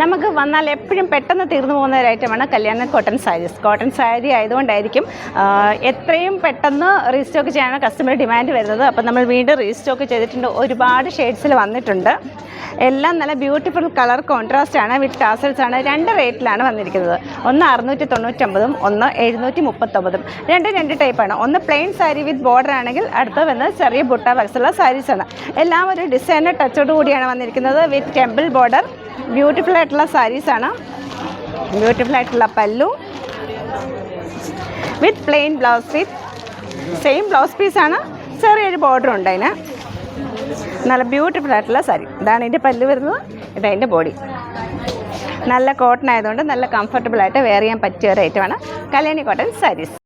നമുക്ക് വന്നാൽ എപ്പോഴും പെട്ടെന്ന് തീർന്നു പോകുന്ന ഒരു ഐറ്റമാണ് കല്യാണ കോട്ടൺ സാരീസ്. കോട്ടൺ സാരി ആയതുകൊണ്ടായിരിക്കും എത്രയും പെട്ടെന്ന് റീസ്റ്റോക്ക് ചെയ്യാനാണ് കസ്റ്റമർ ഡിമാൻഡ് വരുന്നത്. അപ്പോൾ നമ്മൾ വീണ്ടും റീസ്റ്റോക്ക് ചെയ്തിട്ടുണ്ട്. ഒരുപാട് ഷെയ്ഡ്സിൽ വന്നിട്ടുണ്ട്. എല്ലാം നല്ല ബ്യൂട്ടിഫുൾ കളർ കോൺട്രാസ്റ്റ് ആണ്, വിത്ത് ടാസൽസ് ആണ്. 2 റേറ്റിലാണ് വന്നിരിക്കുന്നത്. ഒന്ന് 699ഉം ഒന്ന് 739ഉം. രണ്ട് ടൈപ്പാണ്. ഒന്ന് പ്ലെയിൻ സാരി വിത്ത് ബോർഡർ ആണെങ്കിൽ അടുത്ത് വന്നത് ചെറിയ ബുട്ട വർക്ക്സുള്ള സാരീസാണ്. എല്ലാം ഒരു ഡിസൈനർ ടച്ചോട് കൂടിയാണ് വന്നിരിക്കുന്നത്. വിത്ത് ടെമ്പിൾ ബോർഡർ. ബ്യൂട്ടിഫുൾ ആയിട്ടുള്ള സാരീസാണ്. ബ്യൂട്ടിഫുൾ ആയിട്ടുള്ള pallu with plain blouse piece. Same blouse പീസാണ്, ചെറിയൊരു ബോർഡർ ഉണ്ട് അതിന്. നല്ല ബ്യൂട്ടിഫുൾ ആയിട്ടുള്ള സാരി. ഇതാണ് ഇതിൻ്റെ പല്ലു വരുന്നത്, ഇതതിൻ്റെ ബോഡി. നല്ല കോട്ടൺ ആയതുകൊണ്ട് നല്ല കംഫർട്ടബിൾ ആയിട്ട് വെയർ ചെയ്യാൻ പറ്റിയ ഒരു ഐറ്റമാണ് കല്യാണി കോട്ടൺ സാരീസ്.